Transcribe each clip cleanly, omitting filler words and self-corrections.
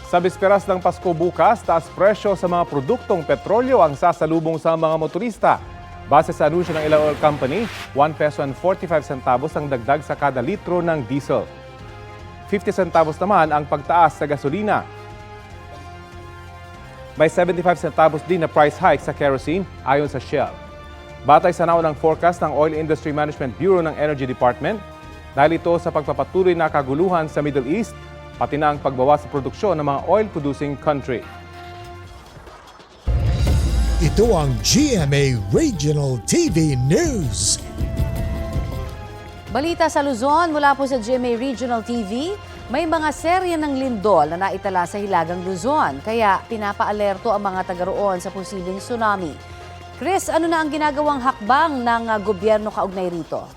Sa bisperas ng Pasko bukas, taas presyo sa mga produktong petrolyo ang sasalubong sa mga motorista. Base sa anunsyo ng ilang oil company, 1 peso and 45 centavos ang dagdag sa kada litro ng diesel. 50 centavos naman ang pagtaas sa gasolina. May 75 centavos din na price hike sa kerosene ayon sa Shell. Batay sa naunang forecast ng Oil Industry Management Bureau ng Energy Department, dahil ito sa pagpapatuloy na kaguluhan sa Middle East, pati na ang pagbawas sa produksyon ng mga oil-producing country. Ito ang GMA Regional TV News. Balita sa Luzon mula po sa GMA Regional TV, may mga serye ng lindol na naitala sa Hilagang Luzon, kaya pinapaalerto ang mga taga roon sa posibleng tsunami. Chris, ano na ang ginagawang hakbang ng gobyerno kaugnay rito?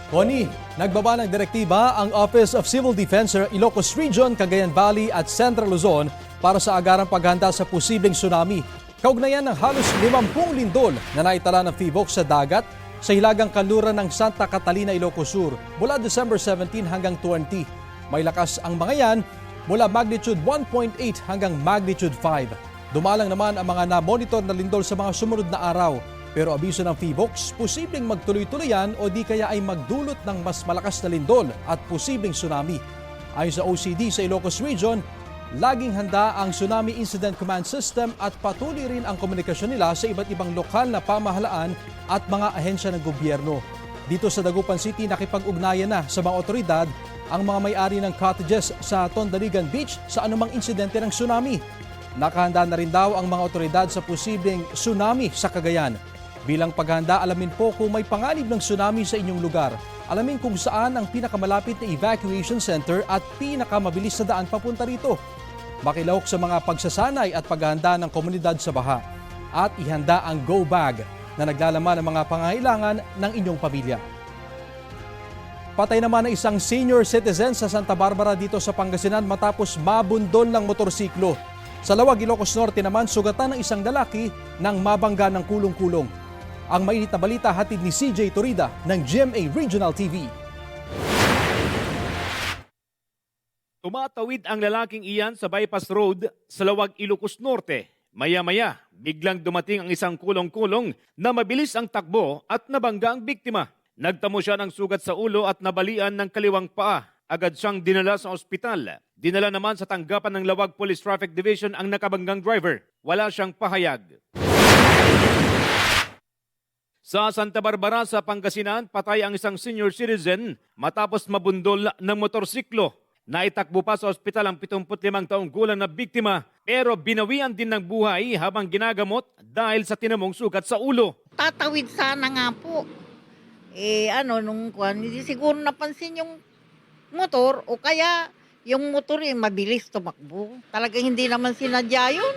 Connie, nagbaba ng direktiba ang Office of Civil Defense sa Ilocos Region, Cagayan Valley at Central Luzon para sa agarang paghanda sa posibleng tsunami. Kaugnayan ng halos 50 lindol na naitala ng PHIVOLCS sa dagat sa hilagang kanluran ng Santa Catalina, Ilocos Sur mula December 17 hanggang 20. May lakas ang mga yan mula magnitude 1.8 hanggang magnitude 5. Dumalang naman ang mga na-monitor na lindol sa mga sumunod na araw. Pero abiso ng PHIVOLCS, posibleng magtuloy-tuloyan o di kaya ay magdulot ng mas malakas na lindol at posibleng tsunami. Ayon sa OCD sa Ilocos Region, laging handa ang Tsunami Incident Command System at patuloy rin ang komunikasyon nila sa iba't ibang lokal na pamahalaan at mga ahensya ng gobyerno. Dito sa Dagupan City, nakipag-ugnayan na sa mga otoridad ang mga may-ari ng cottages sa Tondaligan Beach sa anumang insidente ng tsunami. Nakahanda na rin daw ang mga otoridad sa posibleng tsunami sa Cagayan. Bilang paghanda, alamin po kung may panganib ng tsunami sa inyong lugar. Alamin kung saan ang pinakamalapit na evacuation center at pinakamabilis na daan papunta rito. Makilahok sa mga pagsasanay at paghahanda ng komunidad sa baha. At ihanda ang Go Bag na naglalaman ng mga pangangailangan ng inyong pamilya. Patay naman ang isang senior citizen sa Santa Barbara dito sa Pangasinan matapos mabundol ng motorsiklo. Sa Lawag, Ilocos Norte naman, sugatan ng isang lalaki nang mabangga ng kulong-kulong. Ang mainit na balita hatid ni CJ Torida ng GMA Regional TV. Tumatawid ang lalaking iyan sa bypass road sa Lawag, Ilocos Norte. Maya-maya, biglang dumating ang isang kulong-kulong na mabilis ang takbo at nabangga ang biktima. Nagtamo siya ng sugat sa ulo at nabalian ng kaliwang paa. Agad siyang dinala sa ospital. Dinala naman sa tanggapan ng Lawag Police Traffic Division ang nakabanggang driver. Wala siyang pahayag. Sa Santa Barbara sa Pangasinan, patay ang isang senior citizen matapos mabundol ng motorsiklo. Naitakbo pa sa ospital ang 75 taong gulang na biktima pero binawian din ng buhay habang ginagamot dahil sa tinamong sugat sa ulo. Tatawid sana nga po. Hindi siguro napansin yung motor o kaya yung motor mabilis tumakbo. Talagang hindi naman sinadya yun.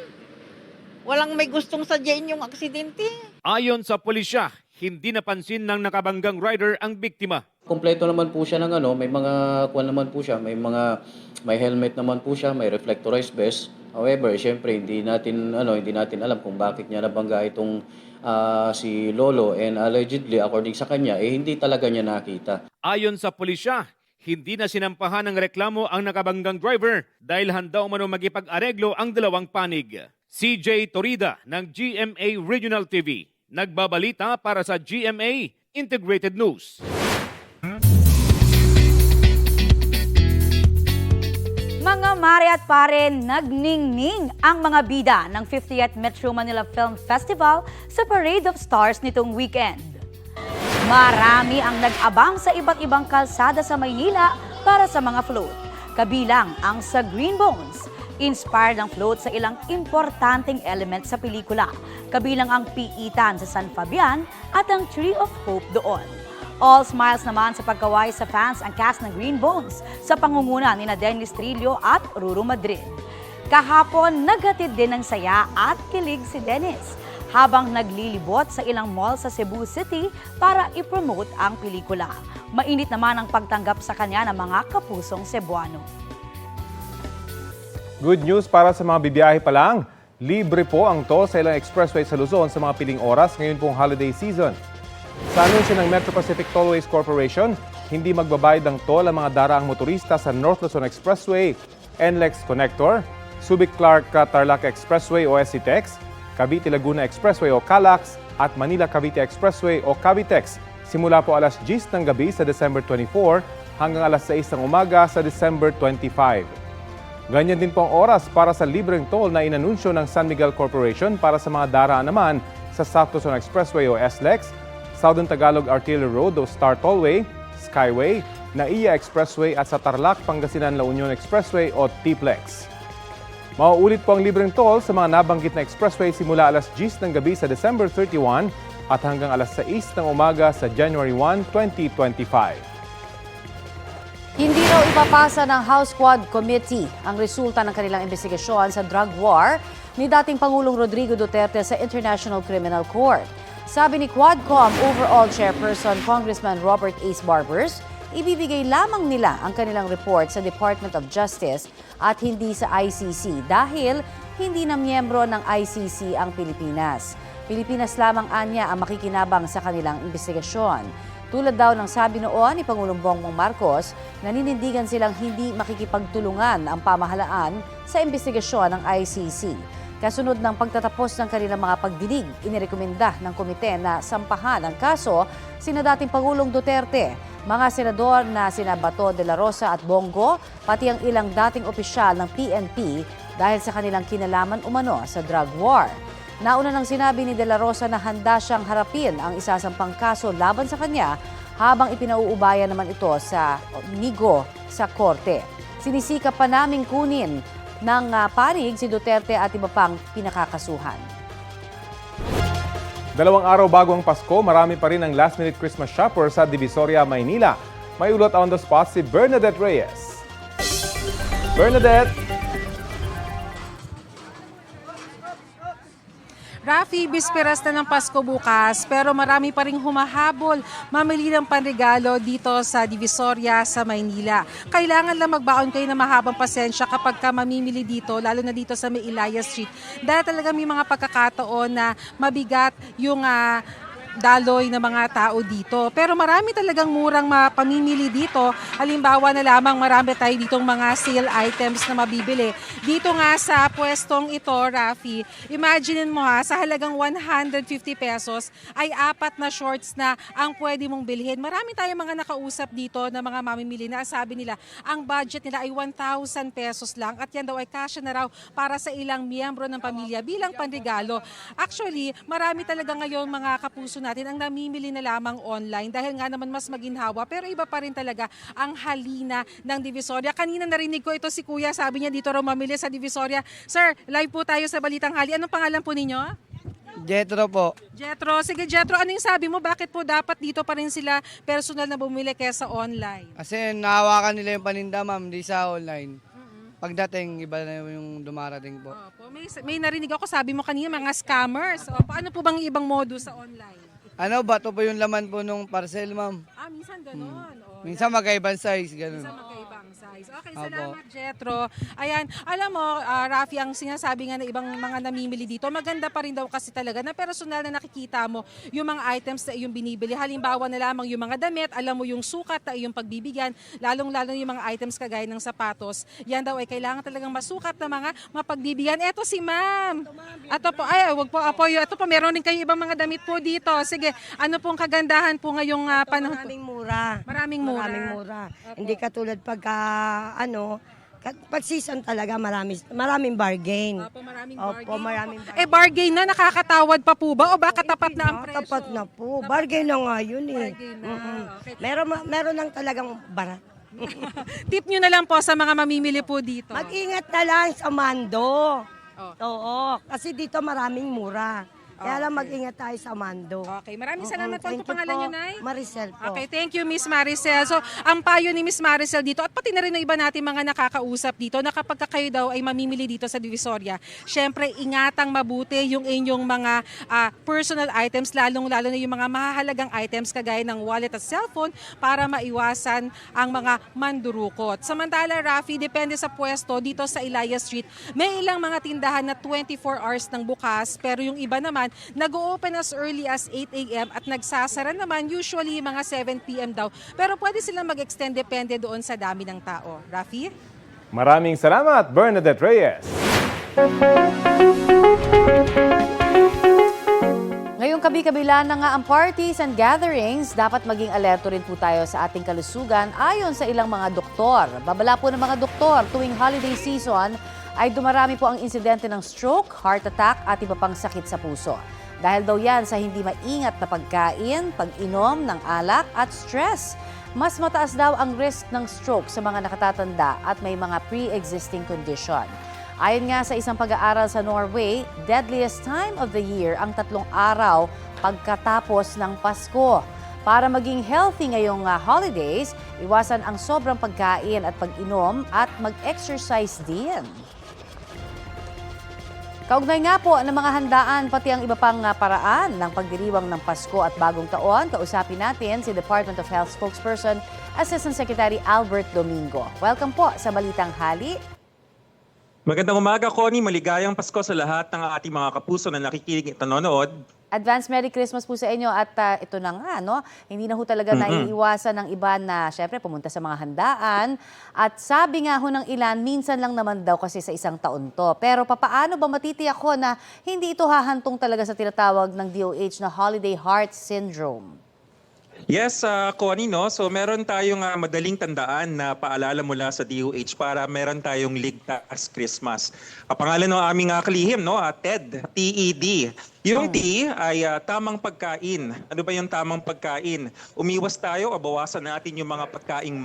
Walang may gustong sadyain yung aksidente. Ayon sa pulisya, hindi napansin ng nakabanggang rider ang biktima. Kompleto naman po siya ng may mga kuwan naman po siya, may helmet naman po siya, may reflectorized vest. However, syempre hindi natin alam kung bakit niya nabangga itong si Lolo and allegedly according sa kanya hindi talaga niya nakita. Ayon sa pulisya, hindi na sinampahan ng reklamo ang nakabanggang driver dahil handa umano magipag-areglo ang dalawang panig. CJ Torida ng GMA Regional TV, nagbabalita para sa GMA Integrated News. Mga mare at pare, nagningning ang mga bida ng 50th Metro Manila Film Festival sa Parade of Stars nitong weekend. Marami ang nag-abang sa iba't ibang kalsada sa Maynila para sa mga float. Kabilang ang sa Green Bones. Inspired ang float sa ilang importanteng element sa pelikula. Kabilang ang Piitan sa San Fabian at ang Tree of Hope doon. All smiles naman sa pagkaway sa fans ang cast ng Green Bones sa pangunguna ni Dennis Trillo at Ruru Madrid. Kahapon, naghatid din ng saya at kilig si Dennis habang naglilibot sa ilang mall sa Cebu City para ipromote ang pelikula. Mainit naman ang pagtanggap sa kanya ng mga kapusong Cebuano. Good news para sa mga bibiyahe pa lang. Libre po ang toll sa ilang expressway sa Luzon sa mga piling oras ngayon pong holiday season. Sa anunsyo ng Metro Pacific Tollways Corporation, hindi magbabayad ng toll ang mga daraang motorista sa North Luzon Expressway NLEX Connector, Subic-Clark-Tarlac Expressway o SCTEX, Cavite-Laguna Expressway o CALAX at Manila-Cavite Expressway o Cavitex simula po alas 10 ng gabi sa December 24 hanggang alas 6 ng umaga sa December 25. Ganyan din po ang oras para sa libreng toll na inanunsyo ng San Miguel Corporation para sa mga daraan naman sa South Luzon Expressway o SLEX, Southern Tagalog Artillery Road o Star Tollway, Skyway, NAIA Expressway at sa Tarlac, Pangasinan La Union Expressway o TPLEX. Mauulit po ang libreng toll sa mga nabanggit na expressway simula alas 10 ng gabi sa December 31 at hanggang alas 6 ng umaga sa January 1, 2025. Hindi raw ipapasa ng House Quad Committee ang resulta ng kanilang investigasyon sa drug war ni dating Pangulong Rodrigo Duterte sa International Criminal Court. Sabi ni Quadcom Overall Chairperson Congressman Robert Ace Barbers, ibibigay lamang nila ang kanilang report sa Department of Justice at hindi sa ICC dahil hindi na miyembro ng ICC ang Pilipinas. Pilipinas lamang anya ang makikinabang sa kanilang investigasyon. Tulad daw ng sabi noon ni Pangulong Bongbong Marcos, naninindigan silang hindi makikipagtulungan ang pamahalaan sa investigasyon ng ICC. Kasunod ng pagtatapos ng kanilang mga pagdinig, inirekomenda ng komite na sampahan ang kaso sina dating Pangulong Duterte, mga senador na sina Bato de la Rosa at Bongo, pati ang ilang dating opisyal ng PNP dahil sa kanilang kinalaman umano sa drug war. Nauna nang sinabi ni de la Rosa na handa siyang harapin ang isasampang kaso laban sa kanya habang ipinauubayan naman ito sa Nigo sa korte. Sinisikap pa naming kunin ng panig si Duterte at iba pang pinakakasuhan. 2 araw bago ang Pasko, marami pa rin ang last-minute Christmas shopper sa Divisoria, Maynila. May ulot on the spot si Bernadette Reyes. Bernadette! Rafi, bisperas na ng Pasko bukas pero marami pa ring humahabol mamili ng panregalo dito sa Divisoria sa Maynila. Kailangan lang magbaon kayo ng mahabang pasensya kapag ka mamimili dito, lalo na dito sa May Ilaya Street. Dahil talaga may mga pagkakataon na mabigat yung daloy ng mga tao dito. Pero marami talagang murang mapamimili dito. Halimbawa na lamang marami tayo ditong mga sale items na mabibili. Dito nga sa pwestong ito, Rafi, imagine mo sa halagang 150 pesos ay 4 na shorts na ang pwede mong bilhin. Marami tayong mga nakausap dito na mga mamimili na sabi nila ang budget nila ay 1,000 pesos lang at yan daw ay kasya na raw para sa ilang miyembro ng pamilya bilang panregalo. Actually, marami talaga ngayon mga kapuso natin ang namimili na lamang online dahil nga naman mas maginhawa pero iba pa rin talaga ang halina ng Divisoria. Kanina narinig ko ito si Kuya, sabi niya dito raw mamili sa Divisoria. Sir, live po tayo sa Balitang Hali. Anong pangalan po ninyo? Jetro po. Jetro. Sige Jetro, ano yung sabi mo? Bakit po dapat dito pa rin sila personal na bumili kaysa online? Kasi nahawakan nila yung paninda, ma'am, di sa online. Pagdating, iba na yung dumarating po. Opo. May narinig ako, sabi mo kanina, mga scammers. Opo, ano po bang ibang modus sa online? Ano, bato po yung laman po nung parcel, ma'am. Minsan ganon. Minsan magkaibang size, ganun. Minsan magkaibang size. Okay, Opo. salamat Jetro. Ayan, alam mo, Rafi, ang sinasabi nga na ibang mga namimili dito, maganda pa rin daw kasi talaga na personal na nakikita mo yung mga items na iyong binibili. Halimbawa na lamang yung mga damit, alam mo yung sukat na iyong pagbibigyan, lalong-lalo yung mga items kagaya ng sapatos. Yan daw ay kailangan talagang masukat na mga mapagbibigyan. Eto si ma'am. Ito po, wag po apoyo. Ito po, meron din kayo ibang mga damit po dito. Sige, ano pong kagandahan po ngayong panahon? Maraming mura. Maraming mura. Maraming mura. Hindi katulad pagka pag season talaga maraming bargain. Opo, maraming Opo, bargain. maraming bargain. Bargain na, nakakatawad pa po ba? O baka tapat na ang presyo? Tapat na po. Bargain na nga yun eh. Bargain na. Okay. Meron lang talagang bara. Tip nyo na lang po sa mga mamimili po dito. Mag-ingat na lang sa Mando. Oh. Oo, kasi dito maraming mura. Kaya lang mag-ingat tayo sa Mando. Okay, maraming salamat po. Ano Thank you pangalan po. niyo, Nay? Maricel po. Okay, thank you, Miss Maricel. So, ang payo ni Miss Maricel dito, at pati na rin ng iba natin mga nakakausap dito, na kapag kayo daw ay mamimili dito sa Divisoria, syempre, ingatang mabuti yung inyong mga personal items, lalong-lalo na yung mga mahahalagang items kagaya ng wallet at cellphone para maiwasan ang mga mandurukot. Samantala, Rafi, depende sa pwesto dito sa Ilaya Street, may ilang mga tindahan na 24 hours ng bukas, pero yung iba naman, nag-o-open as early as 8 a.m. at nagsasara naman usually mga 7 p.m. daw. Pero pwede silang mag-extend depende doon sa dami ng tao. Rafi? Maraming salamat, Bernadette Reyes. Ngayong kabi-kabila na nga ang parties and gatherings, dapat maging alerto rin po tayo sa ating kalusugan ayon sa ilang mga doktor. Babala po ng mga doktor, tuwing holiday season ay dumarami po ang insidente ng stroke, heart attack at iba pang sakit sa puso. Dahil daw yan sa hindi maingat na pagkain, pag-inom ng alak at stress. Mas mataas daw ang risk ng stroke sa mga nakatatanda at may mga pre-existing condition. Ayon nga sa isang pag-aaral sa Norway, deadliest time of the year ang 3 araw pagkatapos ng Pasko. Para maging healthy ngayong holidays, iwasan ang sobrang pagkain at pag-inom at mag-exercise din. Kaugnay nga po ng mga handaan pati ang iba pang paraan ng pagdiriwang ng Pasko at Bagong Taon, kausapin natin si Department of Health spokesperson, Assistant Secretary Albert Domingo. Welcome po sa Balitang Hali. Magandang umaga, Connie. Maligayang Pasko sa lahat ng ating mga kapuso na nakikinig at nanonood. Advance Merry Christmas po sa inyo at ito na nga, no? Hindi na ho talaga naiiwasan ng iba na syempre pumunta sa mga handaan. At sabi nga ho ng ilan, minsan lang naman daw kasi sa isang taon to. Pero papaano ba matitiyak ko na hindi ito hahantong talaga sa tinatawag ng DOH na Holiday Heart Syndrome? Yes, Connie, no? So meron tayong madaling tandaan na paalala mula sa DOH para meron tayong Ligtas Christmas. Kapangalan ng aming kalihim, no? TED, T-E-D. Yung T ay tamang pagkain. Ano ba yung tamang pagkain? Umiwas tayo o bawasan natin yung mga pagkaing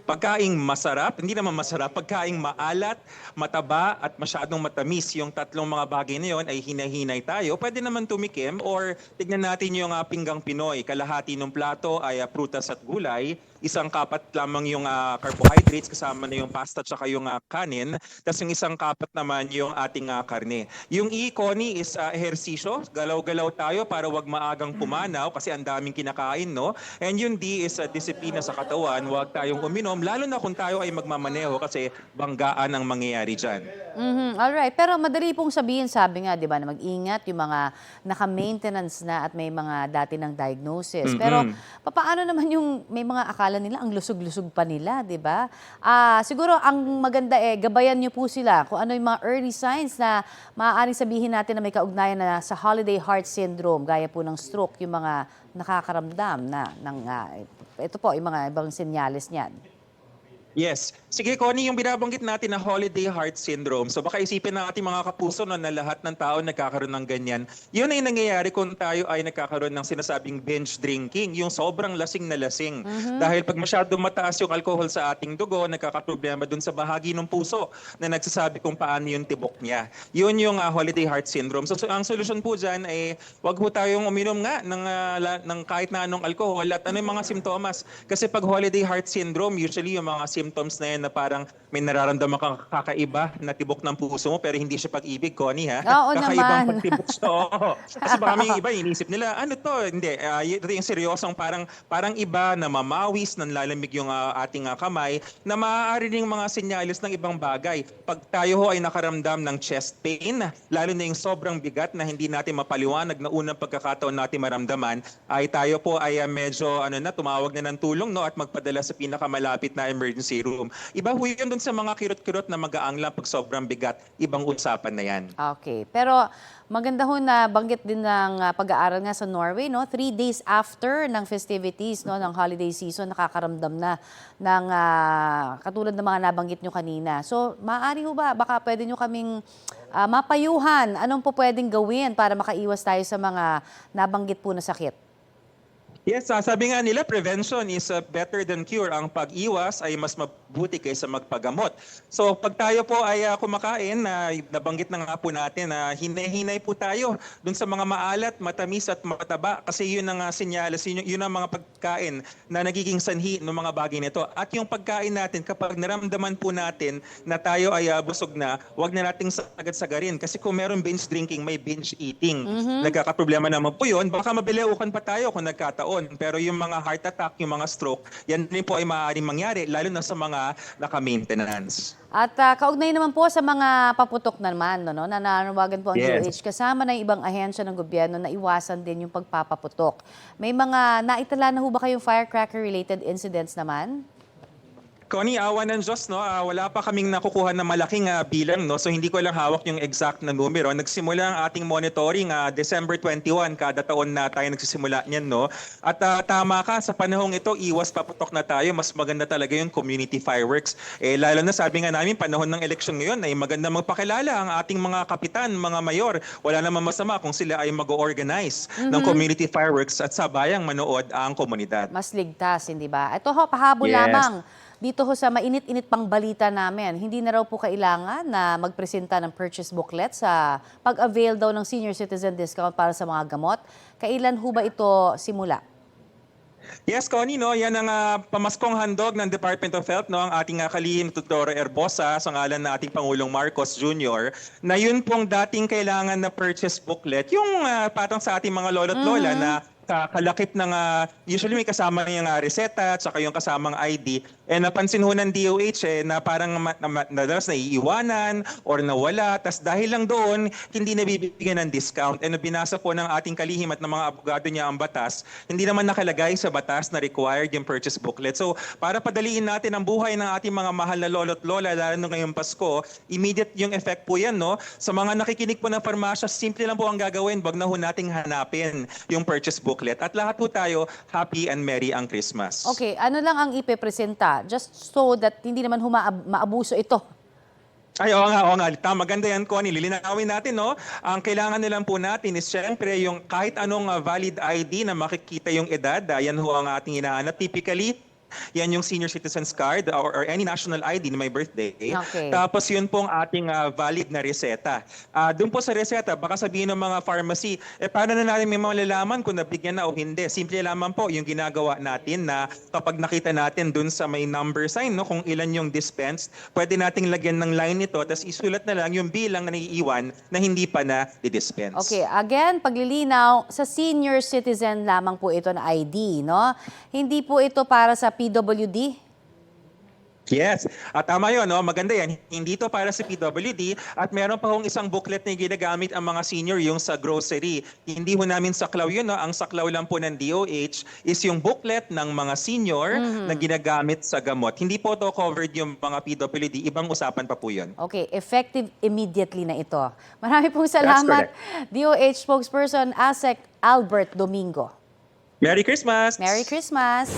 Pagkaing masarap, hindi naman masarap, pagkaing maalat, mataba at masyadong matamis. Yung tatlong mga bagay na yun ay hinahinay tayo. Pwede naman tumikim or tignan natin yung pinggang Pinoy. Kalahati ng plato ay prutas at gulay. Isang kapat lamang yung carbohydrates, kasama na yung pasta at yung kanin. Tapos yung isang kapat naman yung ating karne. Yung E, Connie, is ehersisyo. Galaw-galaw tayo para wag maagang pumanaw kasi ang daming kinakain, no? And yung D is disiplina sa katawan. Wag tayong uminom, lalo na kung tayo ay magmamaneho kasi banggaan ang mangyayari dyan. Alright, pero madali pong sabihin, sabi nga, di ba, na mag-ingat yung mga naka-maintenance na at may mga dati ng diagnosis. Pero paano naman yung may mga akala nila, ang lusog-lusog pa nila, di ba? Siguro ang maganda gabayan niyo po sila kung ano yung mga early signs na maaaring sabihin natin na may kaugnayan na sa Holiday Heart Syndrome, gaya po ng stroke, yung mga nakakaramdam na ng, ito po, yung mga ibang senyales niyan. Yes. Sige, Connie, yung binabanggit natin na Holiday Heart Syndrome. So baka isipin ng ating mga kapuso na lahat ng tao nagkakaroon ng ganyan. Yun ay nangyayari kung tayo ay nagkakaroon ng sinasabing binge drinking, yung sobrang lasing na lasing. Dahil pag masyado mataas yung alcohol sa ating dugo, nagkakaproblema dun sa bahagi ng puso na nagsasabi kung paano yung tibok niya. Yun yung Holiday Heart Syndrome. So ang solusyon po dyan ay wag ho tayong uminom nga ng kahit na anong alcohol at ano yung mga simptomas. Kasi pag Holiday Heart Syndrome, usually yung mga symptoms na yan na parang may nararamdaman kang kakaiba na tibok ng puso mo pero hindi siya pag-ibig, Connie, ha? Oo Kakaibang naman. pagtibok to. Kasi baka may iba, inisip nila, ano to? Hindi, ito yung seryosong parang iba na mamawis, nanlalamig yung ating kamay, na maaari ring mga senyalis ng ibang bagay. Pag tayo ho ay nakaramdam ng chest pain, lalo na yung sobrang bigat na hindi natin mapaliwanag na unang pagkakataon natin maramdaman, ay tayo po ay medyo tumawag na ng tulong, no, at magpadala sa pinakamalapit na emergency room. Iba ho yun dun sa mga kirot-kirot na mag-aang lang pag sobrang bigat. Ibang usapan na yan. Okay. Pero maganda ho na banggit din ng pag-aaral nga sa Norway, no? 3 days after ng festivities, no, ng holiday season, nakakaramdam na ng katulad ng mga nabanggit nyo kanina. So, maaari ho ba, baka pwede nyo kaming mapayuhan. Anong po pwedeng gawin para makaiwas tayo sa mga nabanggit po na sakit? Yes, sabi nga nila, prevention is better than cure. Ang pag-iwas ay mas mabuti kaysa magpagamot. So pag tayo po ay kumakain, nabanggit na nga po natin na hinay-hinay po tayo dun sa mga maalat, matamis at mataba kasi yun ang senyales, yun ang mga pagkain na nagiging sanhi ng mga bagay nito. At yung pagkain natin, kapag naramdaman po natin na tayo ay busog na, huwag na nating sagad-sagarin. Kasi kung meron binge drinking, may binge eating. Nagkakaproblema naman po yun. Baka mabiliukan pa tayo kung nagkataon. Pero yung mga heart attack, yung mga stroke, yan din po ay maaaring mangyari, lalo na sa mga naka-maintenance. At kaugnay naman po sa mga paputok naman, no, na nanawagan po ang DOH, kasama na yung ibang ahensya ng gobyerno na iwasan din yung pagpapaputok. May mga naitala na ho ba kayong firecracker-related incidents naman? Connie, awa ng Diyos, no? Wala pa kaming nakukuha na malaking bilang, no? So hindi ko lang hawak yung exact na numero. Nagsimula ang ating monitoring December 21, kada taon na tayo nagsisimula niyan, no? At tama ka, sa panahong ito, iwas paputok na tayo. Mas maganda talaga yung community fireworks. Lalo na sabi nga namin, panahon ng eleksyon ngayon, ay maganda magpakilala ang ating mga kapitan, mga mayor. Wala namang masama kung sila ay mag-organize ng community fireworks at sabayang manood ang komunidad. Mas ligtas, hindi ba? Ito ho, pahabol Yes. lamang. Dito ho sa mainit-init pang balita namin, hindi na raw po kailangan na magpresenta ng purchase booklet sa pag-avail daw ng senior citizen discount para sa mga gamot. Kailan ho ba ito simula? Yes, Connie, no, yan ang pamaskong handog ng Department of Health, no, ang ating kalihim Tutoro Erbosa sa ngalan ng ating Pangulong Marcos Jr. na yun pong dating kailangan na purchase booklet, yung patang sa ating mga lolo't lola na kalakip ng, usually may kasama yung reseta at saka yung kasamang ID. Napansin ho ng DOH na parang madalas naiiwanan or nawala. Tas dahil lang doon, hindi nabibigyan ng discount. Binasa po ng ating kalihim at ng mga abogado niya ang batas, hindi naman nakalagay sa batas na required yung purchase booklet. So para padaliin natin ang buhay ng ating mga mahal na lolo't lola, lalo na ngayong Pasko, immediate yung effect po yan. No? Sa mga nakikinig po ng farmasya, simple lang po ang gagawin. Wag na ho nating hanapin yung purchase booklet. At lahat po tayo, happy and merry ang Christmas. Okay, ano lang ang ipepresenta? Just so that hindi naman maabuso ito. Ay, oo nga. Maganda yan, Connie. Lilinawin natin, no? Ang kailangan nilang po natin is syempre yung kahit anong valid ID na makikita yung edad, yan ho ang ating hinahanap. Typically, yan yung senior citizens card or any national ID na may birthday. Okay. Tapos yun pong ating valid na reseta. Doon po sa reseta, baka sabihin ng mga pharmacy, paano na natin may malalaman kung nabigyan na o hindi? Simple lamang po yung ginagawa natin na kapag nakita natin doon sa may number sign, no, kung ilan yung dispensed, pwede nating lagyan ng line nito, tapos isulat na lang yung bilang na naiiwan na hindi pa na di-dispense. Okay, again, paglilinaw, sa senior citizen lamang po ito na ID, no? Hindi po ito para sa PWD? Yes. Tama yun, no? Maganda yan. Hindi to para sa PWD at meron pa hong isang booklet na ginagamit ang mga senior yung sa grocery. Hindi ho namin saklaw yun, no? Ang saklaw lang po ng DOH is yung booklet ng mga senior na ginagamit sa gamot. Hindi po to covered yung mga PWD. Ibang usapan pa po yun. Okay, effective immediately na ito. Marami pong salamat, DOH spokesperson ASEC Albert Domingo. Merry Christmas! Merry Christmas!